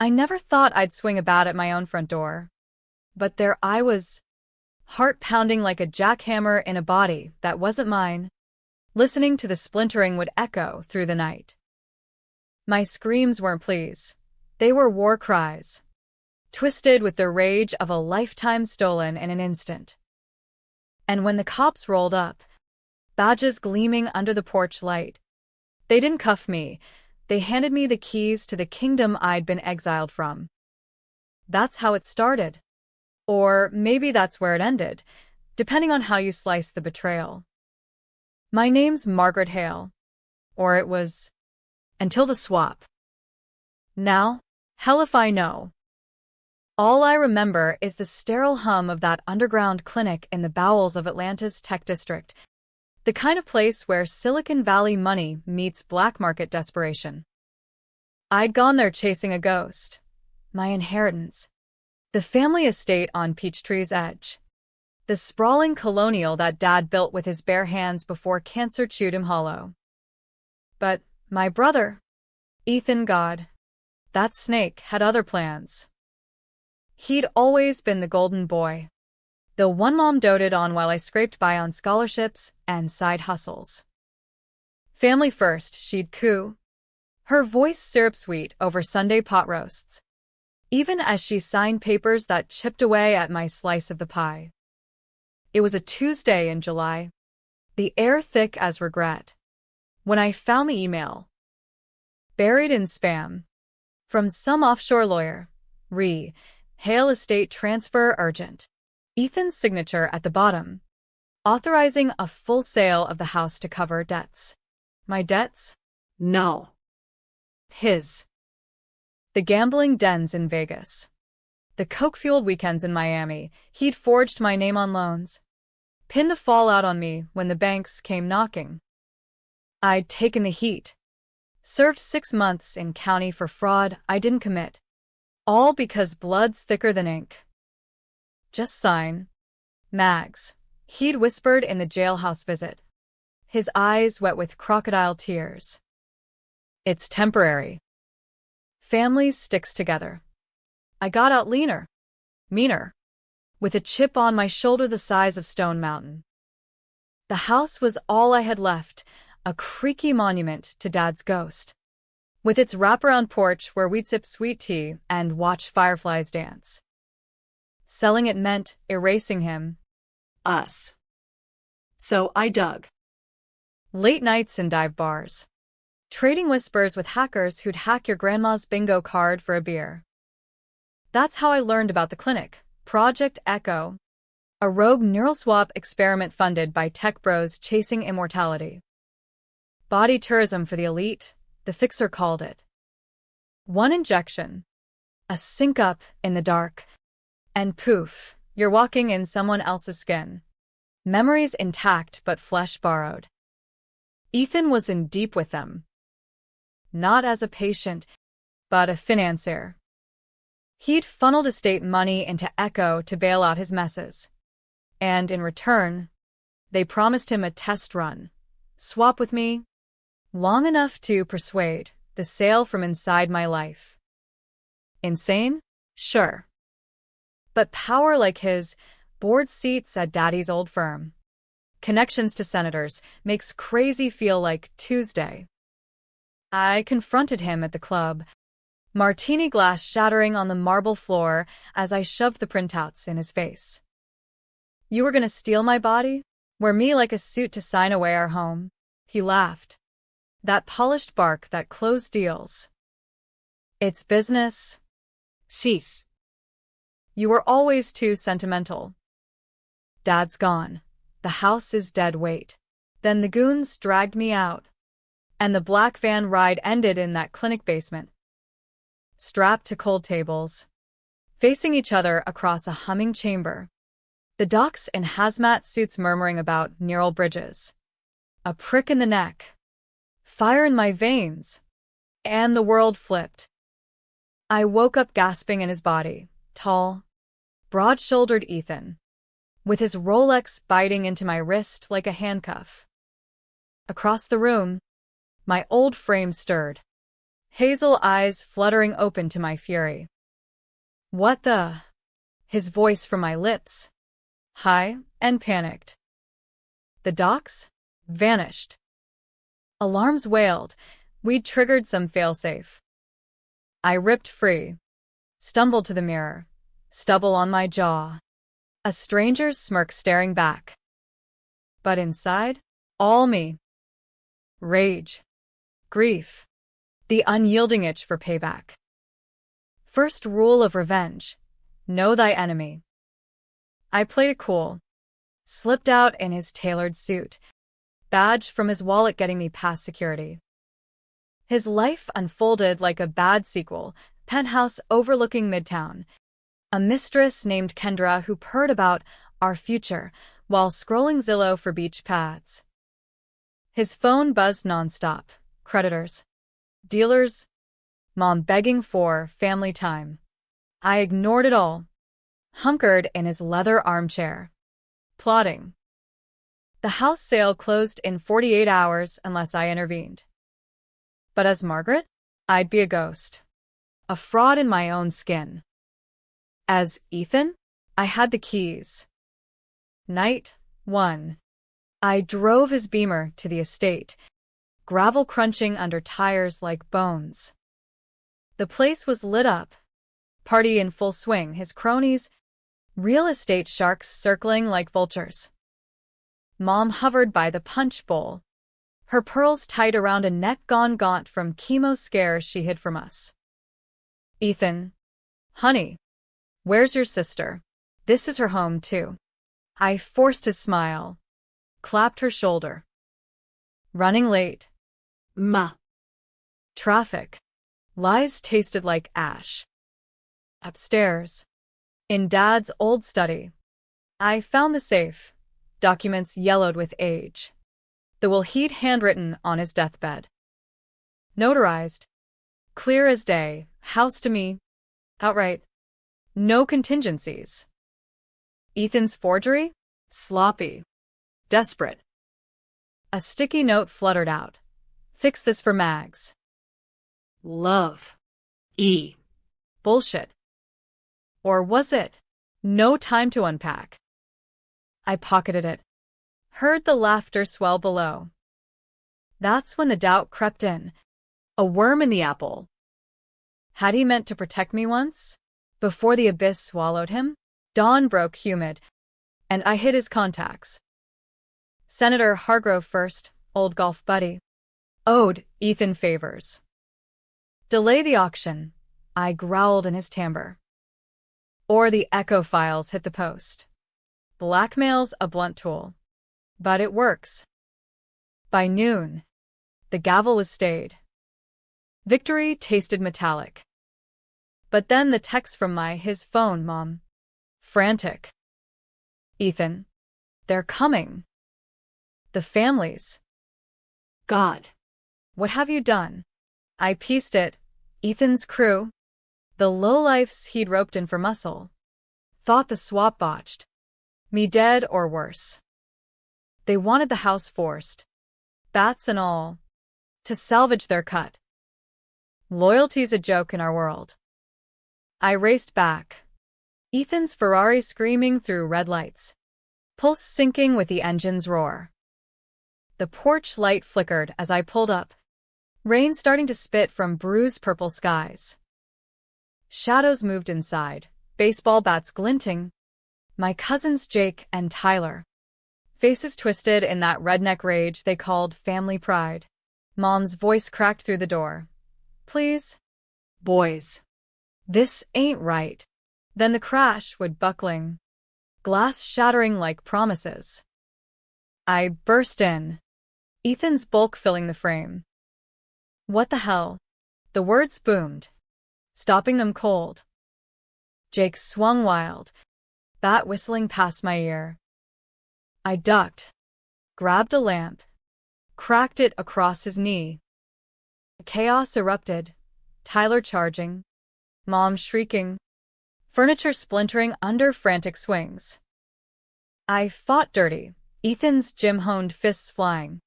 I never thought I'd swing a bat at my own front door. But there I was, heart pounding like a jackhammer in a body that wasn't mine, listening to the splintering would echo through the night. My screams weren't pleas. They were war cries, twisted with the rage of a lifetime stolen in an instant. And when the cops rolled up, badges gleaming under the porch light, they didn't cuff me. They handed me the keys to the kingdom I'd been exiled from. That's how it started. Or maybe that's where it ended, depending on how you slice the betrayal. My name's Margaret Hale. Or it was, until the swap. Now, hell if I know. All I remember is the sterile hum of that underground clinic in the bowels of Atlanta's tech district, the kind of place where Silicon Valley money meets black market desperation. I'd gone there chasing a ghost, my inheritance, the family estate on Peachtree's edge, the sprawling colonial that Dad built with his bare hands before cancer chewed him hollow. But my brother, Ethan God, that snake, had other plans. He'd always been the golden boy, the one Mom doted on while I scraped by on scholarships and side hustles. Family first, she'd coo, her voice syrup-sweet over Sunday pot roasts, even as she signed papers that chipped away at my slice of the pie. It was a Tuesday in July, the air thick as regret, when I found the email, buried in spam, from some offshore lawyer, Hale estate transfer urgent. Ethan's signature at the bottom, authorizing a full sale of the house to cover debts. My debts? No. His. The gambling dens in Vegas. The coke-fueled weekends in Miami. He'd forged my name on loans. Pinned the fallout on me when the banks came knocking. I'd taken the heat. Served 6 months in county for fraud I didn't commit. All because blood's thicker than ink. Just sign. Mags, he'd whispered in the jailhouse visit, his eyes wet with crocodile tears. It's temporary. Families sticks together. I got out leaner, meaner, with a chip on my shoulder the size of Stone Mountain. The house was all I had left, a creaky monument to Dad's ghost, with its wraparound porch where we'd sip sweet tea and watch fireflies dance. Selling it meant erasing him. Us. So I dug. Late nights in dive bars. Trading whispers with hackers who'd hack your grandma's bingo card for a beer. That's how I learned about the clinic, Project Echo, a rogue neural swap experiment funded by tech bros chasing immortality. Body tourism for the elite, the fixer called it. One injection, a sync up in the dark, and poof, you're walking in someone else's skin. Memories intact but flesh borrowed. Ethan was in deep with them. Not as a patient, but a financier. He'd funneled estate money into Echo to bail out his messes. And in return, they promised him a test run. Swap with me. Long enough to persuade the sale from inside my life. Insane? Sure. But power like his, board seats at Daddy's old firm, connections to senators, makes crazy feel like Tuesday. I confronted him at the club, martini glass shattering on the marble floor as I shoved the printouts in his face. You were gonna steal my body? Wear me like a suit to sign away our home? He laughed. That polished bark that closed deals. It's business. Cease. You were always too sentimental. Dad's gone. The house is dead weight. Then the goons dragged me out. And the black van ride ended in that clinic basement. Strapped to cold tables. Facing each other across a humming chamber. The docs in hazmat suits murmuring about neural bridges. A prick in the neck. Fire in my veins. And the world flipped. I woke up gasping in his body, tall, broad-shouldered Ethan, with his Rolex biting into my wrist like a handcuff. Across the room, my old frame stirred. hazel eyes fluttering open to my fury. What the? His voice from my lips, high and panicked. The docs? Vanished. Alarms wailed. We'd triggered some failsafe. I ripped free, stumbled to the mirror, stubble on my jaw. A stranger's smirk staring back. But inside, all me. Rage. Grief. The unyielding itch for payback. First rule of revenge: know thy enemy. I played it cool. Slipped out in his tailored suit, badge from his wallet getting me past security. His life unfolded like a bad sequel, penthouse overlooking Midtown. A mistress named Kendra who purred about our future while scrolling Zillow for beach pads. His phone buzzed nonstop. Creditors. Dealers. Mom begging for family time. I ignored it all, hunkered in his leather armchair, plotting. The house sale closed in 48 hours unless I intervened. But as Margaret, I'd be a ghost, a fraud in my own skin. As Ethan, I had the keys. Night 1. I drove his Beamer to the estate, gravel crunching under tires like bones. The place was lit up, party in full swing, his cronies, real estate sharks circling like vultures. Mom hovered by the punch bowl, her pearls tight around a neck gone gaunt from chemo scares she hid from us. Ethan. Honey. Where's your sister? This is her home, too. I forced his smile, clapped her shoulder. Running late. Ma. Traffic. Lies tasted like ash. Upstairs, in Dad's old study, I found the safe, documents yellowed with age. The will he'd handwritten on his deathbed. Notarized. Clear as day, house to me. Outright. No contingencies. Ethan's forgery? Sloppy. Desperate. A sticky note fluttered out. Fix this for Mags. Love. E. Bullshit. Or was it? No time to unpack. I pocketed it. Heard the laughter swell below. That's when the doubt crept in. A worm in the apple. Had he meant to protect me once? Before the abyss swallowed him? Dawn broke humid, and I hit his contacts. Senator Hargrove first, old golf buddy. Owed Ethan favors. Delay the auction, I growled in his timbre. Or the echo files hit the post. Blackmail's a blunt tool, but it works. By noon, the gavel was stayed. Victory tasted metallic. But then the text from his phone, Mom. Frantic. Ethan. They're coming. The families. God. What have you done? I pieced it. Ethan's crew. The lowlifes he'd roped in for muscle. Thought the swap botched. Me dead or worse. They wanted the house forced, bats and all, to salvage their cut. Loyalty's a joke in our world. I raced back. Ethan's Ferrari screaming through red lights, pulse sinking with the engine's roar. The porch light flickered as I pulled up, rain starting to spit from bruised purple skies. Shadows moved inside, baseball bats glinting. My cousins Jake and Tyler, faces twisted in that redneck rage they called family pride. Mom's voice cracked through the door. Please? Boys. This ain't right. Then the crash would buckling, glass shattering like promises. I burst in, Ethan's bulk filling the frame. What the hell? The words boomed, stopping them cold. Jake swung wild, bat whistling past my ear. I ducked, grabbed a lamp, cracked it across his knee. Chaos erupted, Tyler charging, Mom shrieking, furniture splintering under frantic swings. I fought dirty, Ethan's gym-honed fists flying,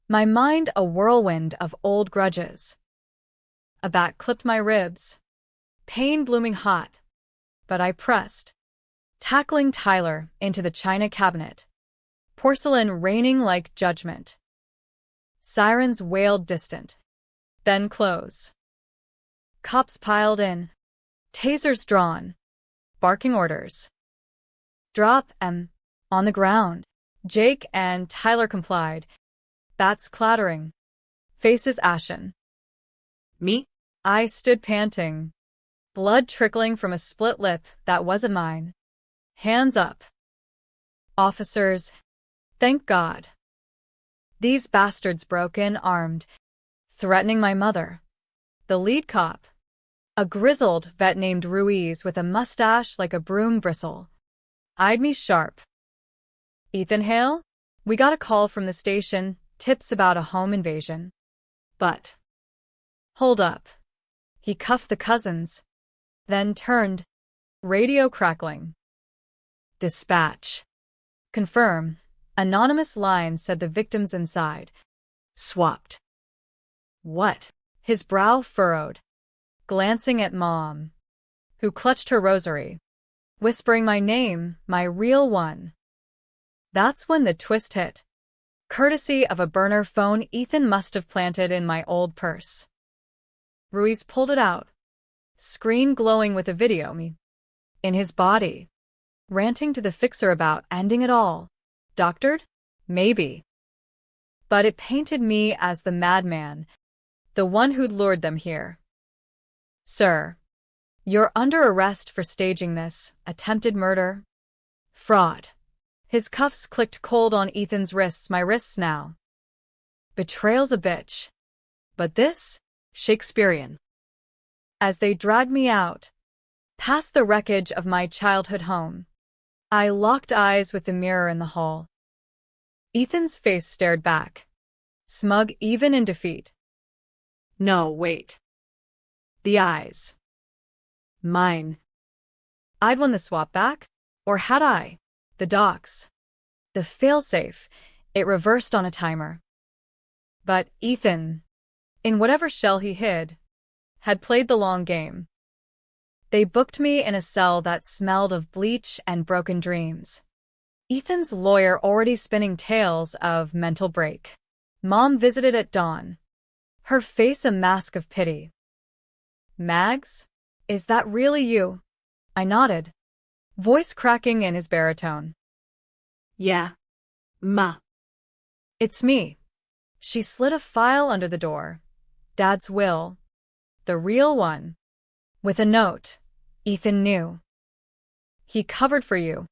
my mind a whirlwind of old grudges. A bat clipped my ribs, pain blooming hot, but I pressed, tackling Tyler into the china cabinet, porcelain raining like judgment. Sirens wailed distant, then close. Cops piled in, tasers drawn, barking orders. Drop 'em on the ground. Jake and Tyler complied, bats clattering, faces ashen. Me? I stood panting, blood trickling from a split lip that wasn't mine. Hands up. Officers, thank God. These bastards broke in armed, threatening my mother. The lead cop, a grizzled vet named Ruiz with a mustache like a broom bristle, eyed me sharp. Ethan Hale? We got a call from the station, tips about a home invasion. But hold up. He cuffed the cousins, then turned, radio crackling. Dispatch. Confirm. Anonymous line said the victims inside. Swapped. What? His brow furrowed, glancing at Mom, who clutched her rosary, whispering my name, my real one. That's when the twist hit. Courtesy of a burner phone Ethan must have planted in my old purse. Ruiz pulled it out, screen glowing with a video me in his body, ranting to the fixer about ending it all. Doctored? Maybe. But it painted me as the madman, the one who'd lured them here. Sir, you're under arrest for staging this attempted murder. Fraud. His cuffs clicked cold on Ethan's wrists, my wrists now. Betrayal's a bitch. But this? Shakespearean. As they dragged me out, past the wreckage of my childhood home, I locked eyes with the mirror in the hall. Ethan's face stared back, smug even in defeat. No, wait. The eyes. Mine. I'd won the swap back, or had I? The docs. The failsafe. It reversed on a timer. But Ethan, in whatever shell he hid, had played the long game. They booked me in a cell that smelled of bleach and broken dreams. Ethan's lawyer already spinning tales of mental break. Mom visited at dawn, her face a mask of pity. Mags, is that really you? I nodded, voice cracking in his baritone. Yeah. Ma. It's me. She slid a file under the door. Dad's will. The real one. With a note. Ethan knew. He covered for you.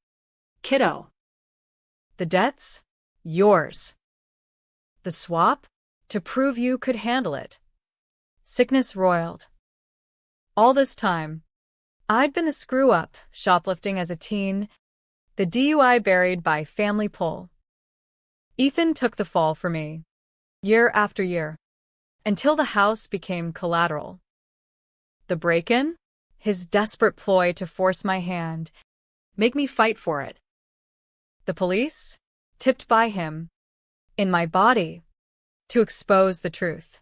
Kiddo. The debts? Yours. The swap? To prove you could handle it. Sickness roiled. All this time, I'd been the screw-up, shoplifting as a teen, the DUI buried by family pull. Ethan took the fall for me, year after year, until the house became collateral. The break-in? His desperate ploy to force my hand, make me fight for it. The police? Tipped by him, in my body, to expose the truth.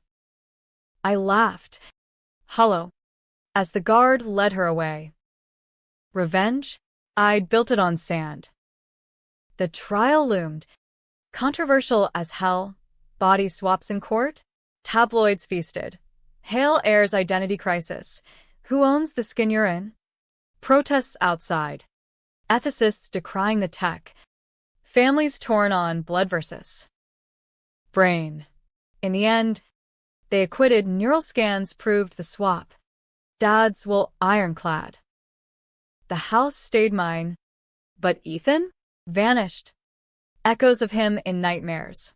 I laughed, hollow, as the guard led her away. Revenge? I'd built it on sand. The trial loomed, controversial as hell. Body swaps in court? Tabloids feasted. Hale airs identity crisis. Who owns the skin you're in? Protests outside. Ethicists decrying the tech. Families torn on blood versus brain. In the end, they acquitted. Neural scans proved the swap. Dad's will ironclad. The house stayed mine, but Ethan vanished. Echoes of him in nightmares.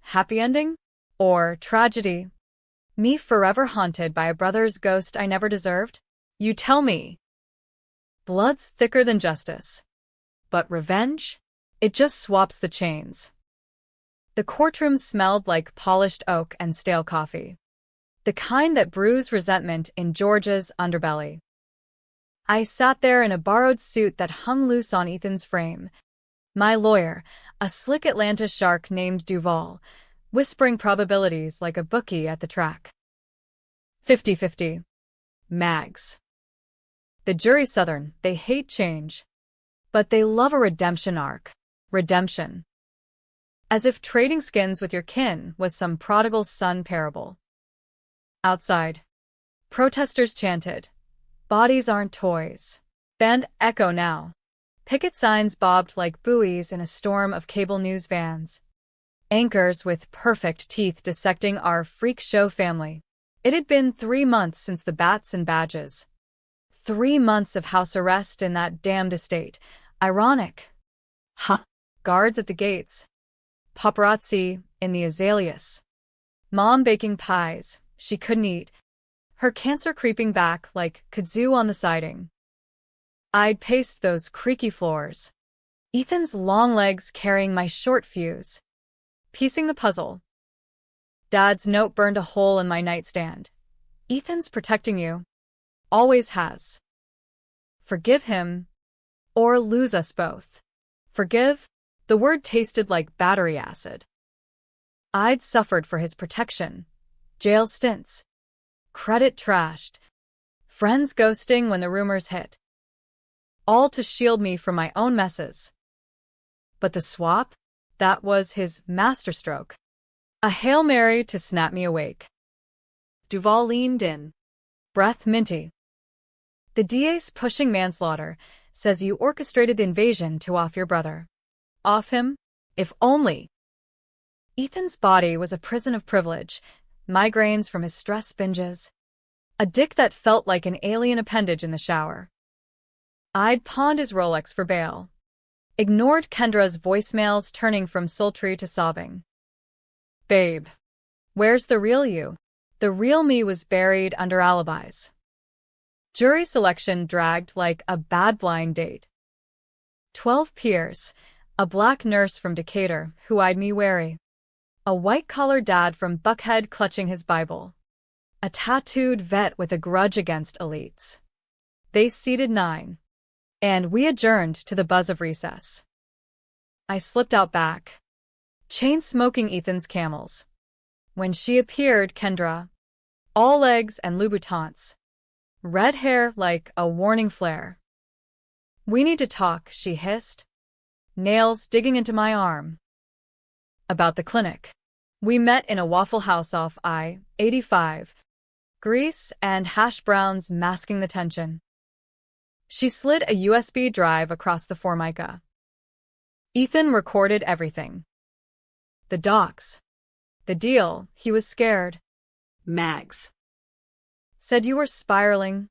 Happy ending? Or tragedy? Me forever haunted by a brother's ghost I never deserved? You tell me. Blood's thicker than justice. But revenge? It just swaps the chains. The courtroom smelled like polished oak and stale coffee. The kind that brews resentment in Georgia's underbelly. I sat there in a borrowed suit that hung loose on Ethan's frame. My lawyer, a slick Atlanta shark named Duval, whispering probabilities like a bookie at the track. 50-50. Mags. The jury's Southern, they hate change. But they love a redemption arc. Redemption. As if trading skins with your kin was some prodigal son parable. Outside, protesters chanted, "Bodies aren't toys." Band echo now. Picket signs bobbed like buoys in a storm of cable news vans. Anchors with perfect teeth dissecting our freak show family. It had been 3 months since the bats and badges. 3 months of house arrest in that damned estate. Ironic. Huh? Guards at the gates. Paparazzi in the azaleas. Mom baking pies she couldn't eat. Her cancer creeping back like kudzu on the siding. I'd paced those creaky floors. Ethan's long legs carrying my short fuse. Piecing the puzzle. Dad's note burned a hole in my nightstand. Ethan's protecting you. Always has. Forgive him, or lose us both. Forgive? The word tasted like battery acid. I'd suffered for his protection. Jail stints. Credit trashed. Friends ghosting when the rumors hit. All to shield me from my own messes. But the swap? That was his masterstroke. A Hail Mary to snap me awake. Duval leaned in. Breath minty. The DA's pushing manslaughter, says you orchestrated the invasion to off your brother. Off him? If only. Ethan's body was a prison of privilege, migraines from his stress binges. A dick that felt like an alien appendage in the shower. I'd pawned his Rolex for bail. Ignored Kendra's voicemails turning from sultry to sobbing. Babe. Where's the real you? The real me was buried under alibis. Jury selection dragged like a bad blind date. 12 peers, a black nurse from Decatur who eyed me wary. A white-collar dad from Buckhead clutching his Bible. A tattooed vet with a grudge against elites. They seated 9. And we adjourned to the buzz of recess. I slipped out back, chain-smoking Ethan's camels. When she appeared, Kendra, all legs and Louboutins, red hair like a warning flare. We need to talk, she hissed, nails digging into my arm. About the clinic. We met in a Waffle House off I-85, grease and hash browns masking the tension. She slid a USB drive across the Formica. Ethan recorded everything. The docs. The deal. He was scared. Mags. Said you were spiraling.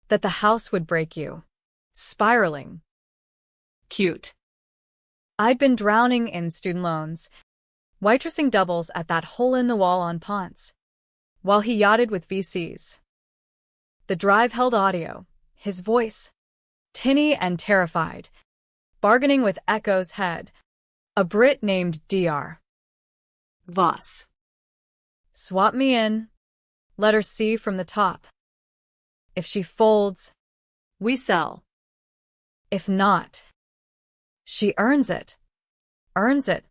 That the house would break you. Spiraling. Cute. I'd been drowning in student loans, waitressing doubles at that hole-in-the-wall on Ponce, while he yachted with VCs. The drive held audio, his voice, tinny and terrified, bargaining with Echo's head, a Brit named Dr. Voss. Swap me in. Let her see from the top. If she folds, we sell. If not, she earns it. Earns it.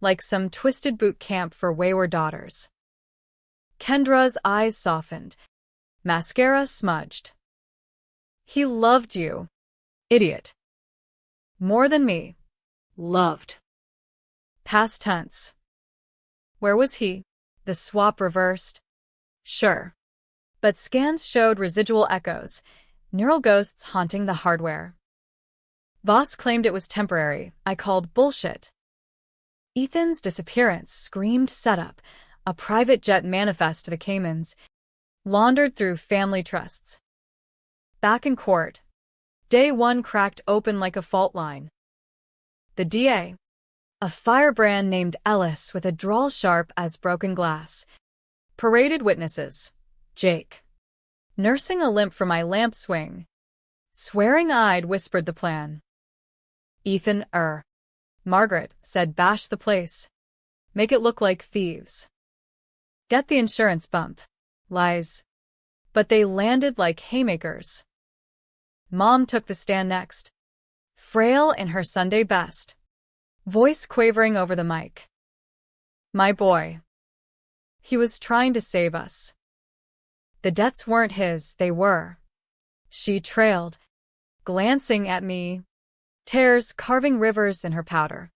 Like some twisted boot camp for wayward daughters. Kendra's eyes softened. Mascara smudged. He loved you. Idiot. More than me. Loved. Past tense. Where was he? The swap reversed. Sure. But scans showed residual echoes, neural ghosts haunting the hardware. Voss claimed it was temporary. I called bullshit. Ethan's disappearance screamed setup, a private jet manifest to the Caymans, laundered through family trusts. Back in court. Day 1 cracked open like a fault line. The DA. A firebrand named Ellis with a drawl sharp as broken glass. Paraded witnesses. Jake. Nursing a limp from my lamp swing. Swearing-eyed whispered the plan. Ethan, Margaret said bash the place. Make it look like thieves. Get the insurance bump. Lies. But they landed like haymakers. Mom took the stand next. Frail in her Sunday best. Voice quavering over the mic. My boy. He was trying to save us. The debts weren't his, they were. She trailed, glancing at me, tears carving rivers in her powder.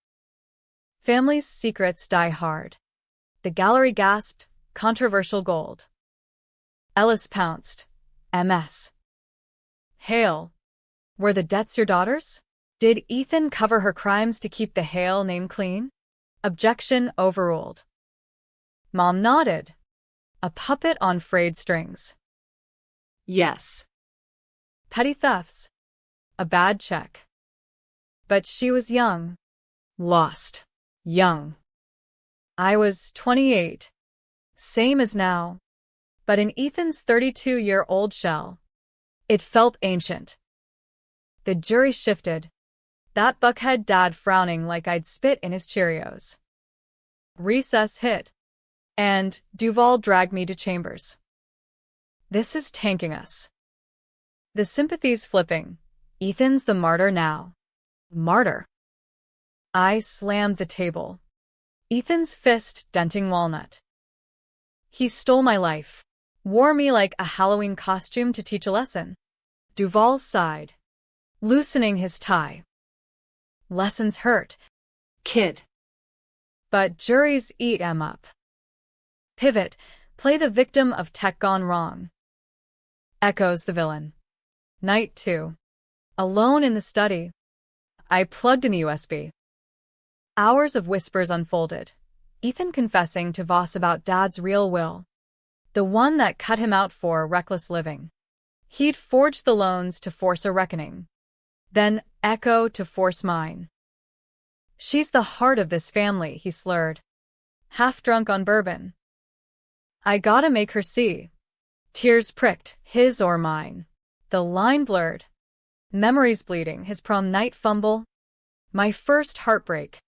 Family's secrets die hard. The gallery gasped, controversial gold. Ellis pounced, MS. Hale. Were the debts your daughter's? Did Ethan cover her crimes to keep the Hale name clean? Objection overruled. Mom nodded. A puppet on frayed strings. Yes. Petty thefts. A bad check. But she was young. Lost. Young. I was 28. Same as now. But in Ethan's 32-year-old shell, it felt ancient. The jury shifted. That buckhead dad frowning like I'd spit in his Cheerios. Recess hit. And Duval dragged me to chambers. This is tanking us. The sympathy's flipping. Ethan's the martyr now. Martyr. I slammed the table. Ethan's fist denting walnut. He stole my life. Wore me like a Halloween costume to teach a lesson. Duval sighed, loosening his tie. Lessons hurt. Kid. But juries eat 'em up. Pivot, play the victim of tech gone wrong. Echoes the villain. Night 2. Alone in the study. I plugged in the USB. Hours of whispers unfolded. Ethan confessing to Voss about Dad's real will. The one that cut him out for reckless living. He'd forged the loans to force a reckoning. Then Echo to force mine. She's the heart of this family, he slurred. Half drunk on bourbon. I gotta make her see. Tears pricked, his or mine. The line blurred. Memories bleeding, his prom night fumble. My first heartbreak.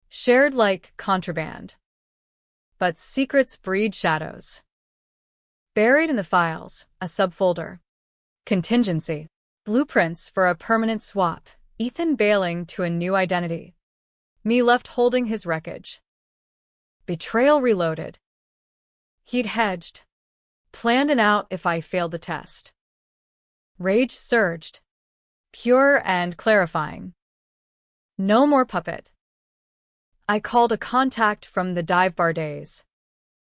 Shared like contraband. But secrets breed shadows. Buried in the files, a subfolder. Contingency. Blueprints for a permanent swap. Ethan bailing to a new identity. Me left holding his wreckage. Betrayal reloaded. He'd hedged. Planned an out if I failed the test. Rage surged. Pure and clarifying. No more puppet. I called a contact from the dive bar days.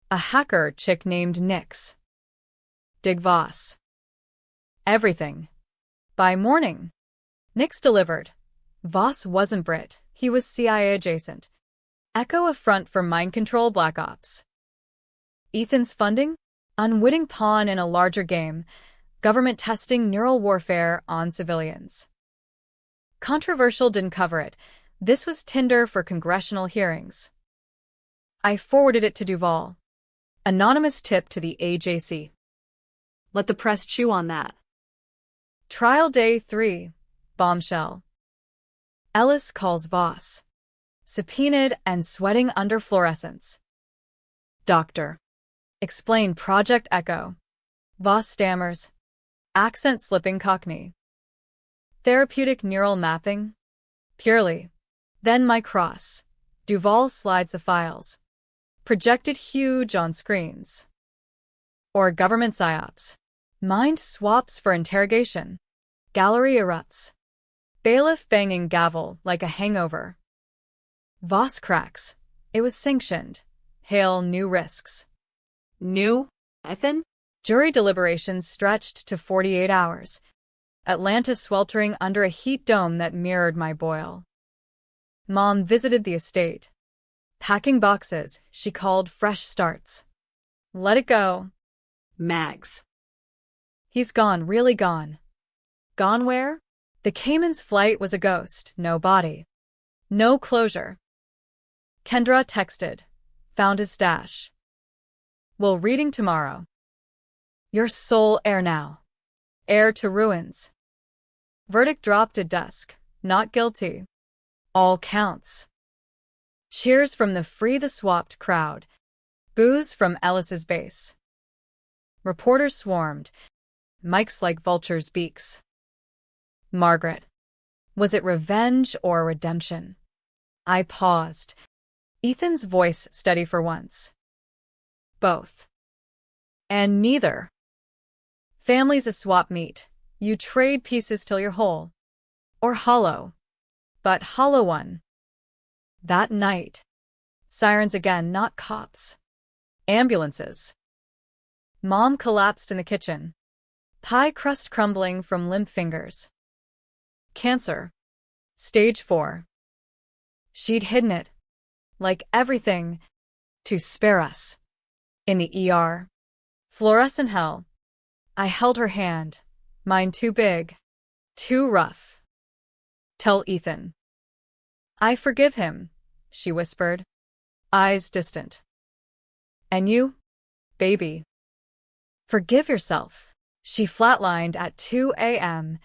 A hacker chick named Nix. Dig Voss. Everything. By morning, Nix delivered. Voss wasn't Brit, he was CIA adjacent. Echo a front for mind control black ops. Ethan's funding? Unwitting pawn in a larger game. Government testing neural warfare on civilians. Controversial didn't cover it. This was tinder for congressional hearings. I forwarded it to Duval. Anonymous tip to the AJC. Let the press chew on that. Trial day 3. Bombshell. Ellis calls Voss. Subpoenaed and sweating under fluorescence. Doctor. Explain Project Echo. Voss stammers. Accent slipping Cockney. Therapeutic neural mapping? Purely. Then my cross. Duval slides the files. Projected huge on screens. Or government psyops. Mind swaps for interrogation. Gallery erupts. Bailiff banging gavel like a hangover. Voss cracks. It was sanctioned. Hail new risks. New? Ethan? Jury deliberations stretched to 48 hours. Atlanta sweltering under a heat dome that mirrored my boil. Mom visited the estate. Packing boxes, she called fresh starts. Let it go. Mags. He's gone, really gone. Gone where? The Cayman's flight was a ghost, no body. No closure. Kendra texted. Found his stash. Will reading tomorrow. Your soul heir now. Heir to ruins. Verdict dropped at dusk. Not guilty. All counts. Cheers from the free the swapped crowd. Boos from Ellis's base. Reporters swarmed. Mics like vultures' beaks. Margaret. Was it revenge or redemption? I paused. Ethan's voice steady for once. Both. And neither. Family's a swap meet. You trade pieces till you're whole. Or hollow. But hollow one. That night. Sirens again, not cops. Ambulances. Mom collapsed in the kitchen. Pie crust crumbling from limp fingers. Cancer. Stage 4. She'd hidden it. Like everything. To spare us. In the ER. Fluorescent hell. I held her hand. Mine too big. Too rough. Tell Ethan. I forgive him, she whispered. Eyes distant. And you, baby? Forgive yourself. She flatlined at 2 a.m.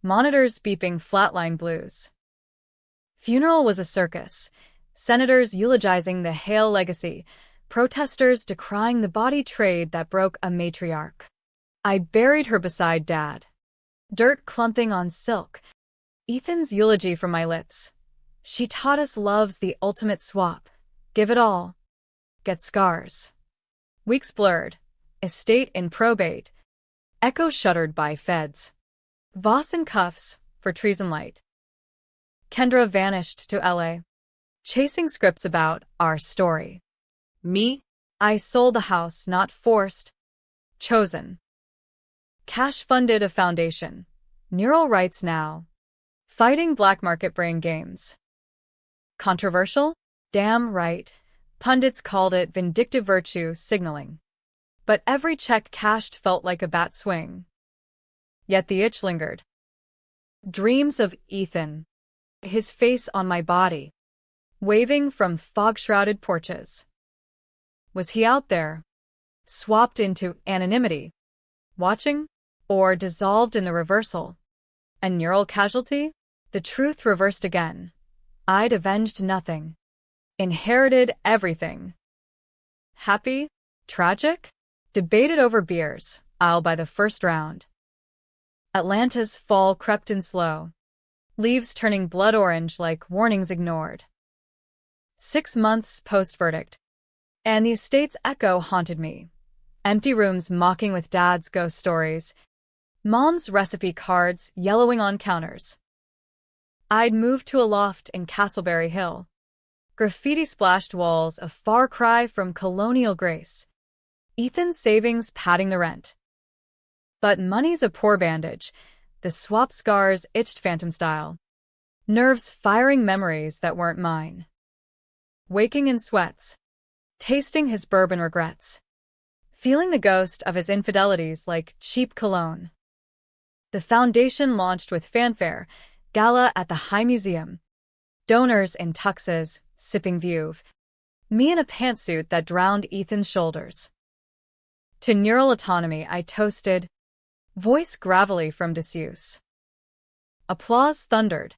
Monitors beeping flatline blues. Funeral was a circus. Senators eulogizing the Hale legacy. Protesters decrying the body trade that broke a matriarch. I buried her beside Dad. Dirt clumping on silk. Ethan's eulogy from my lips. She taught us love's the ultimate swap. Give it all. Get scars. Weeks blurred. Estate in probate. Echo shuttered by feds. Voss in cuffs for treason light. Kendra vanished to LA. Chasing scripts about our story. Me? I sold the house, not forced. Chosen. Cash funded a foundation. Neural rights now. Fighting black market brain games. Controversial? Damn right. Pundits called it vindictive virtue signaling. But every check cashed felt like a bat swing. Yet the itch lingered. Dreams of Ethan. His face on my body. Waving from fog-shrouded porches. Was he out there? Swapped into anonymity? Watching? Or dissolved in the reversal? A neural casualty? The truth reversed again. I'd avenged nothing. Inherited everything. Happy? Tragic? Debated over beers, I'll buy the first round. Atlanta's fall crept in slow. Leaves turning blood orange like warnings ignored. 6 months post-verdict. And the estate's echo haunted me. Empty rooms mocking with Dad's ghost stories. Mom's recipe cards yellowing on counters. I'd moved to a loft in Castleberry Hill. Graffiti-splashed walls, a far cry from colonial grace. Ethan's savings padding the rent. But money's a poor bandage. The swap scars itched phantom style. Nerves firing memories that weren't mine. Waking in sweats. Tasting his bourbon regrets. Feeling the ghost of his infidelities like cheap cologne. The foundation launched with fanfare. Gala at the High Museum. Donors in tuxes, sipping Veuve. Me in a pantsuit that drowned Ethan's shoulders. To neural autonomy I toasted. Voice gravelly from disuse. Applause thundered.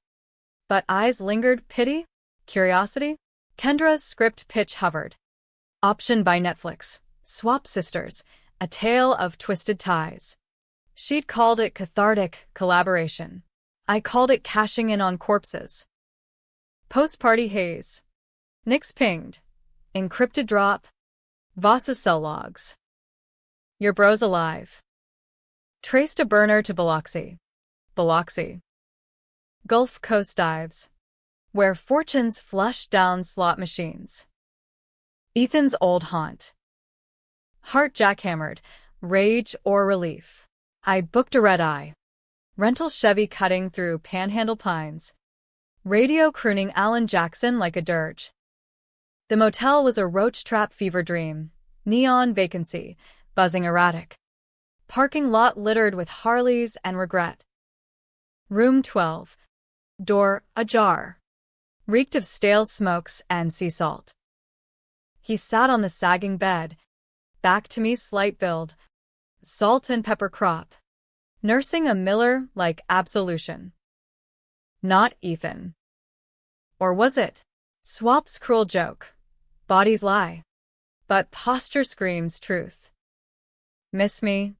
But eyes lingered. Pity? Curiosity? Kendra's script pitch hovered. Optioned by Netflix. Swap Sisters. A tale of twisted ties. She'd called it cathartic collaboration. I called it cashing in on corpses. Post-party haze. Nix pinged. Encrypted drop. Voss's cell logs. Your bro's alive. Traced a burner to Biloxi. Biloxi. Gulf Coast dives. Where fortunes flushed down slot machines. Ethan's old haunt. Heart jackhammered. Rage or relief. I booked a red-eye. Rental Chevy cutting through Panhandle pines. Radio crooning Alan Jackson like a dirge. The motel was a roach trap fever dream. Neon vacancy. Buzzing erratic. Parking lot littered with Harleys and regret. Room 12. Door ajar. Reeked of stale smokes and sea salt. He sat on the sagging bed. Back to me, slight build. Salt and pepper crop. Nursing a Miller like absolution. Not Ethan. Or was it? Swap's cruel joke. Bodies lie. But posture screams truth. Miss me?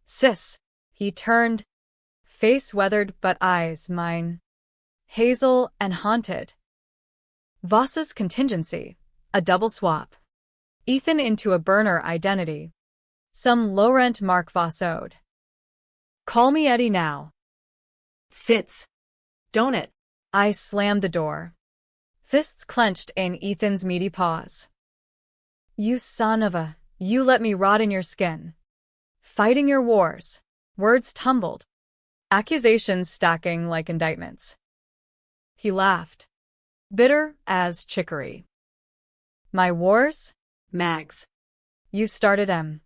Sis. He turned. Face weathered but eyes mine. Hazel and haunted. Voss's contingency. A double swap. Ethan into a burner identity. Some low-rent Mark Voss owed. Call me Eddie now. Fits. Don't it? I slammed the door, fists clenched in Ethan's meaty paws. You son of a, you let me rot in your skin. Fighting your wars. Words tumbled, accusations stacking like indictments. He laughed, bitter as chicory. My wars? Mags. You started 'em.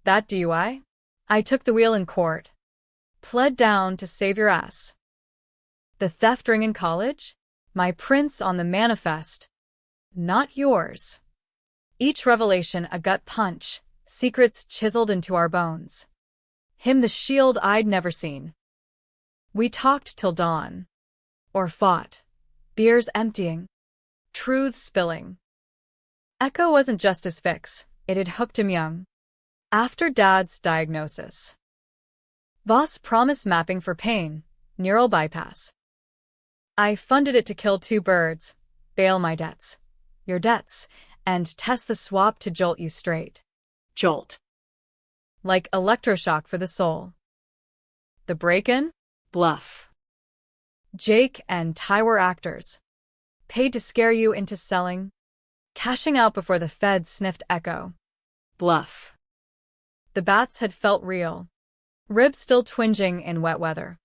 That DUI? I took the wheel in court. Pled down to save your ass. The theft ring in college? My prints on the manifest. Not yours. Each revelation a gut punch, secrets chiseled into our bones. Him the shield I'd never seen. We talked till dawn. Or fought. Beers emptying. Truths spilling. Echo wasn't just his fix, it had hooked him young. After Dad's diagnosis. Voss promised mapping for pain, neural bypass. I funded it to kill two birds, bail my debts, your debts, and test the swap to jolt you straight. Jolt. Like electroshock for the soul. The break-in? Bluff. Jake and Ty were actors. Paid to scare you into selling. Cashing out before the feds sniffed Echo. Bluff. The bats had felt real. Ribs still twinging in wet weather.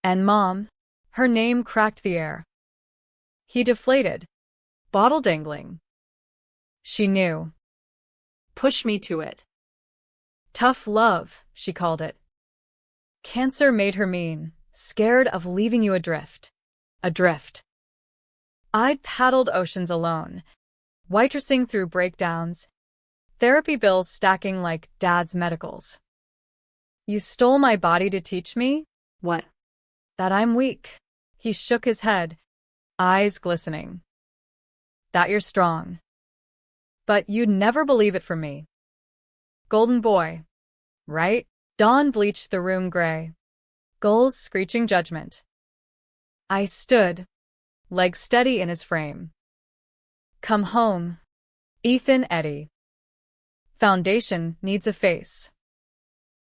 And Mom, her name cracked the air. He deflated. Bottle dangling. She knew. Push me to it. Tough love, she called it. Cancer made her mean, scared of leaving you adrift. Adrift. I'd paddled oceans alone, waitressing through breakdowns, therapy bills stacking like Dad's medicals. You stole my body to teach me? What? That I'm weak. He shook his head, eyes glistening. That you're strong. But you'd never believe it from me. Golden boy. Right? Dawn bleached the room gray. Gulls screeching judgment. I stood, legs steady in his frame. Come home. Ethan Eddie. Foundation needs a face.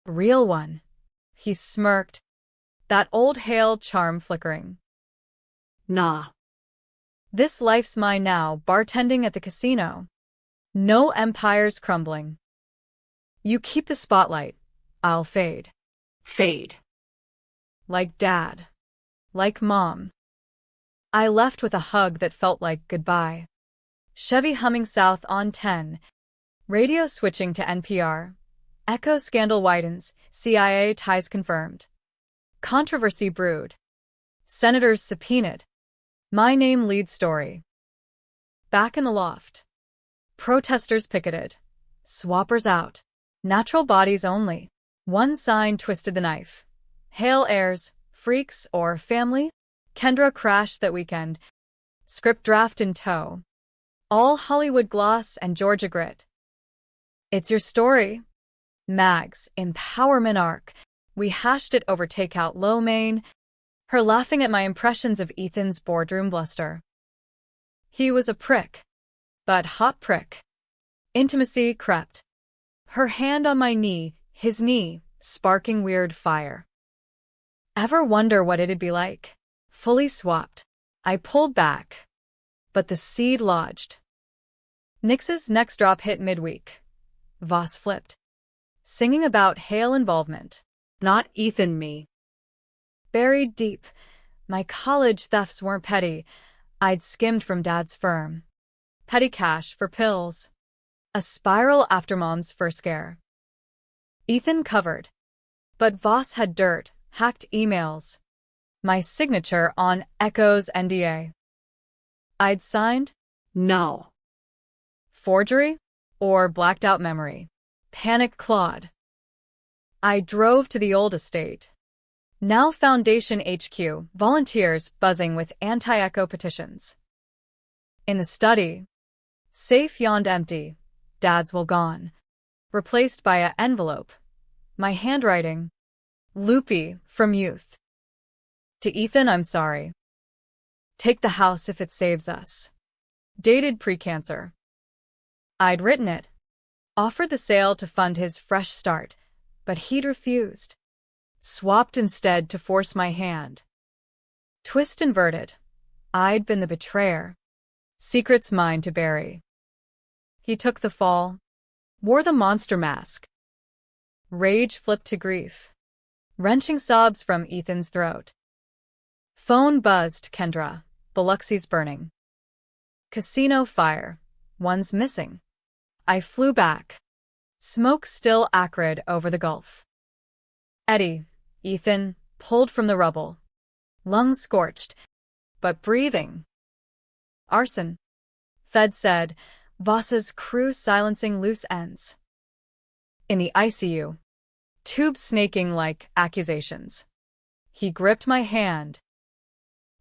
Real one. He smirked, that old Hale charm flickering. Nah. This life's mine now, bartending at the casino. No empires crumbling. You keep the spotlight, I'll fade. Fade. Like Dad. Like Mom. I left with a hug that felt like goodbye. Chevy humming south on 10. Radio switching to NPR. Echo scandal widens, CIA ties confirmed. Controversy brewed. Senators subpoenaed. My name lead story. Back in the loft. Protesters picketed. Swappers out. Natural bodies only. One sign twisted the knife. Hale heirs, freaks or family? Kendra crashed that weekend. Script draft in tow. All Hollywood gloss and Georgia grit. It's your story. Mags, empowerment arc. We hashed it over takeout lo mein. Her laughing at my impressions of Ethan's boardroom bluster. He was a prick. But hot prick. Intimacy crept. Her hand on my knee, his knee, sparking weird fire. Ever wonder what it'd be like? Fully swapped. I pulled back. But the seed lodged. Nix's next drop hit midweek. Voss flipped. Singing about Hale involvement. Not Ethan me. Buried deep. My college thefts weren't petty. I'd skimmed from Dad's firm. Petty cash for pills. A spiral after Mom's first scare. Ethan covered. But Voss had dirt, hacked emails. My signature on Echo's NDA. I'd signed? No. Forgery? Or blacked out memory? Panic clawed. I drove to the old estate. Now Foundation HQ, volunteers buzzing with anti-Echo petitions. In the study, safe yawned empty, Dad's will gone. Replaced by an envelope. My handwriting. Loopy from youth. To Ethan, I'm sorry. Take the house if it saves us. Dated pre-cancer. I'd written it. Offered the sale to fund his fresh start, but he'd refused. swapped instead to force my hand. Twist inverted. I'd been the betrayer. Secrets mine to bury. He took the fall, wore the monster mask. Rage flipped to grief. Wrenching sobs from Ethan's throat. Phone buzzed, Kendra. Biloxi's burning. Casino fire. One's missing. I flew back. Smoke still acrid over the gulf. Eddie, Ethan, pulled from the rubble. Lungs scorched, but breathing. Arson. Fed said, Voss's crew silencing loose ends. In the ICU. Tubes snaking like accusations. He gripped my hand.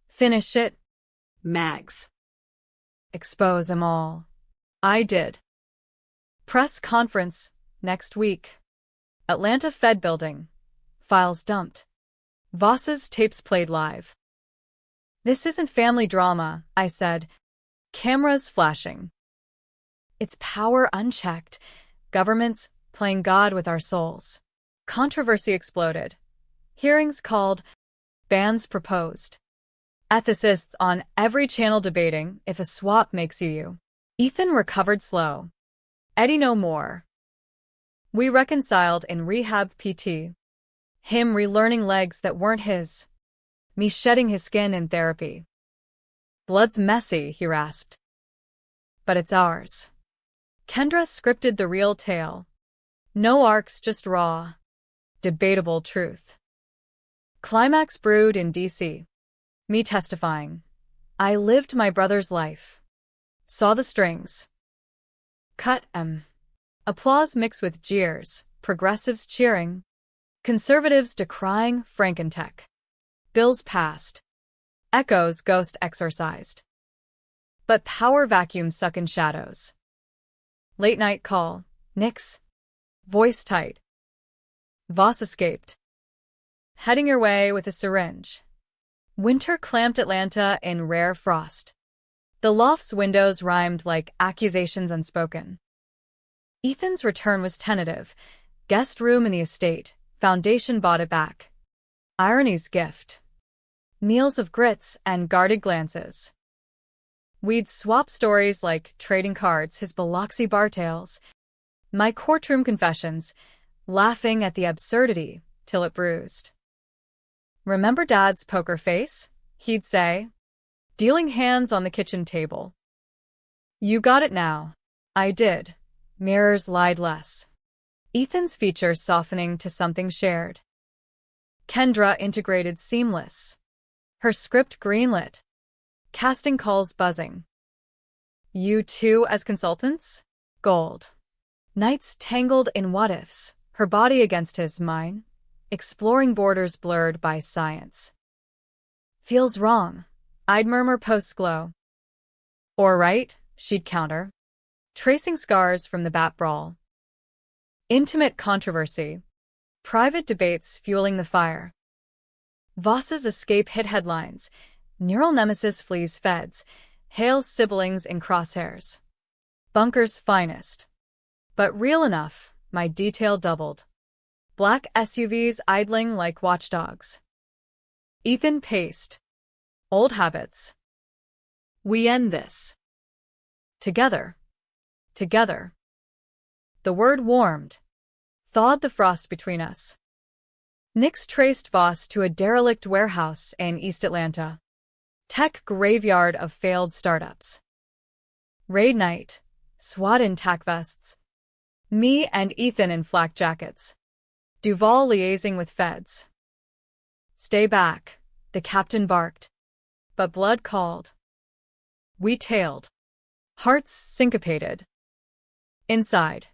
Finish it. Mags. Expose 'em all. I did. Press conference, next week. Atlanta Fed building. Files dumped. Voss's tapes played live. This isn't family drama, I said. Cameras flashing. It's power unchecked. Governments playing God with our souls. Controversy exploded. Hearings called. Bans proposed. Ethicists on every channel debating if a swap makes you. Ethan recovered slow. Eddie no more. We reconciled in rehab PT. Him relearning legs that weren't his. Me shedding his skin in therapy. Blood's messy, he rasped. But it's ours. Kendra scripted the real tale. No arcs, just raw, debatable truth. Climax brewed in D.C. Me testifying. I lived my brother's life. Saw the strings. Cut em. Applause mixed with jeers, progressives cheering. Conservatives decrying Frankentech. Bills passed. Echoes ghost exorcised. But power vacuums suck in shadows. Late night call. Nix. Voice tight. Voss escaped. Heading your way with a syringe. Winter clamped Atlanta in rare frost. The loft's windows rhymed like accusations unspoken. Ethan's return was tentative. Guest room in the estate. Foundation bought it back. Irony's gift. Meals of grits and guarded glances. We'd swap stories like trading cards, his Biloxi bar tales, my courtroom confessions, laughing at the absurdity till it bruised. Remember Dad's poker face? He'd say, dealing hands on the kitchen table. You got it now. I did. Mirrors lied less. Ethan's features softening to something shared. Kendra integrated seamless. Her script greenlit. Casting calls buzzing. You two as consultants? Gold. Nights tangled in what-ifs, her body against his, mine, exploring borders blurred by science. Feels wrong, I'd murmur post-glow. Or right, she'd counter, tracing scars from the bat brawl. Intimate controversy. Private debates fueling the fire. Voss's escape hit headlines. Neural nemesis flees feds. Hails siblings in crosshairs. Bunker's finest. But real enough, my detail doubled. Black SUVs idling like watchdogs. Ethan paced. Old habits. We end this. Together. Together. The word warmed. Thawed the frost between us. Nix traced Voss to a derelict warehouse in East Atlanta. Tech graveyard of failed startups. Raid night. SWAT in tack vests. Me and Ethan in flak jackets. Duval liaising with feds. Stay back, the captain barked. But blood called. We tailed. Hearts syncopated. Inside.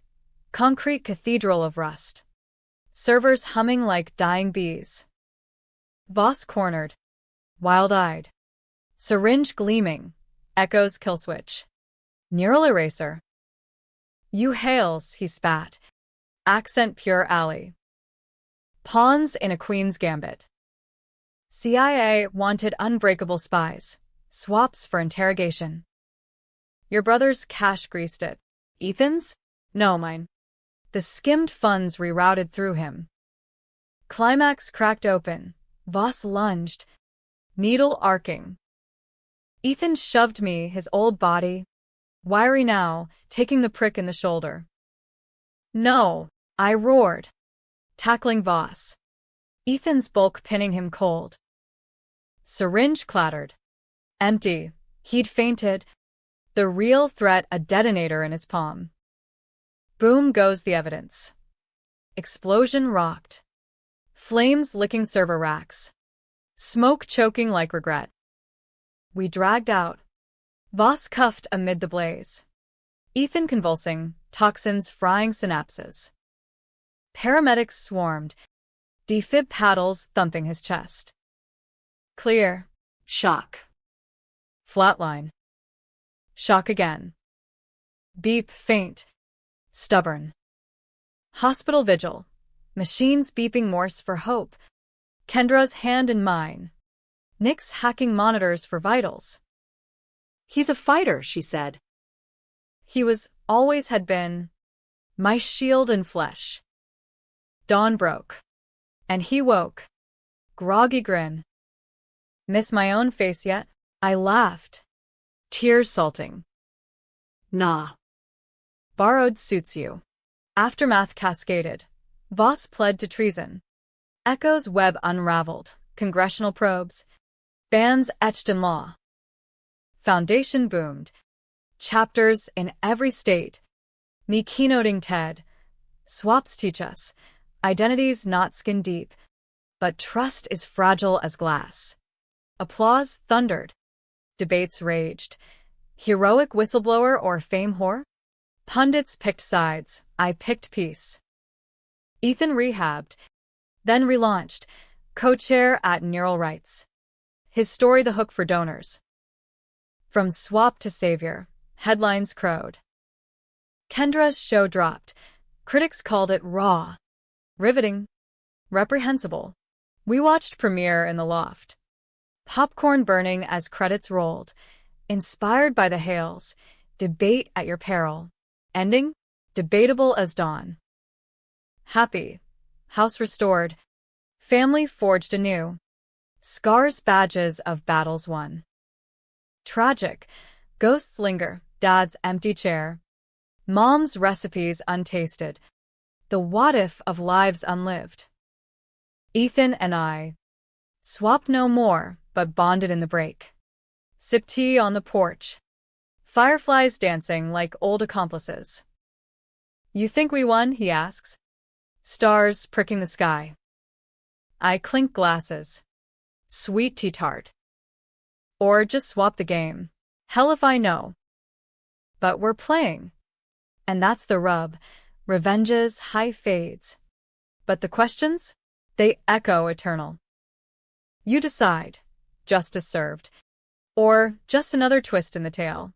Concrete cathedral of rust. Servers humming like dying bees. Voss cornered. Wild-eyed. Syringe gleaming. Echoes kill switch. Neural eraser. You hails, he spat. Accent pure alley. Pawns in a queen's gambit. CIA wanted unbreakable spies. Swaps for interrogation. Your brother's cash greased it. Ethan's? No, mine. The skimmed funds rerouted through him. Climax cracked open. Voss lunged, needle arcing. Ethan shoved me, his old body, wiry now, taking the prick in the shoulder. No, I roared, tackling Voss. Ethan's bulk pinning him cold. Syringe clattered. Empty. He'd fainted. The real threat a detonator in his palm. Boom goes the evidence. Explosion rocked. Flames licking server racks. Smoke choking like regret. We dragged out. Voss cuffed amid the blaze. Ethan convulsing, toxins frying synapses. Paramedics swarmed, defib paddles thumping his chest. Clear. Shock. Flatline. Shock again. Beep, faint. Stubborn. Hospital vigil. Machines beeping Morse for hope. Kendra's hand in mine. Nick's hacking monitors for vitals. He's a fighter, she said. He always had been. My shield and flesh. Dawn broke. And he woke. Groggy grin. Miss my own face yet? I laughed. Tears salting. Nah. Borrowed suits you. Aftermath cascaded. Voss pled to treason. Echo's web unraveled. Congressional probes. Bans etched in law. Foundation boomed. Chapters in every state. Me keynoting TED. Swaps teach us. Identity's not skin deep. But trust is fragile as glass. Applause thundered. Debates raged. Heroic whistleblower or fame whore? Pundits picked sides. I picked peace. Ethan rehabbed, then relaunched, co-chair at Neural Rights. His story the hook for donors. From swap to savior, headlines crowed. Kendra's show dropped. Critics called it raw, riveting, reprehensible. We watched premiere in the loft. Popcorn burning as credits rolled. Inspired by the hails. Debate at your peril. Ending? Debatable as dawn. Happy. House restored. Family forged anew. Scars badges of battles won. Tragic. Ghosts linger. Dad's empty chair. Mom's recipes untasted. The what if of lives unlived. Ethan and I swapped no more, but bonded in the break. Sip tea on the porch. Fireflies dancing like old accomplices. You think we won? He asks. Stars pricking the sky. I clink glasses. Sweet tea tart. Or just swap the game. Hell if I know. But we're playing. And that's the rub. Revenge's high fades. But the questions? They echo eternal. You decide. Justice served. Or just another twist in the tale.